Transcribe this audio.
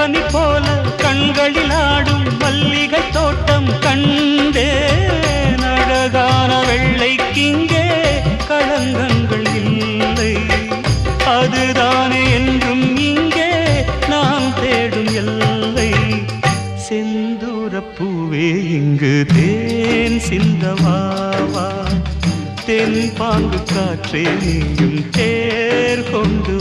பனி போல கண்களில் ஆடும் மல்லிகை தோட்டம் கண்டேன். அழகான வெள்ளைக்கிங்கே களங்கங்கள் இல்லை. அதுதானே என்றும் இங்கே நாம் தேடும் எல்லை. செந்தூரப்பூவே இங்கு தேன் சிந்தவாவா. தென் பாங்கு காற்றே நீயும் தேர் கொண்டு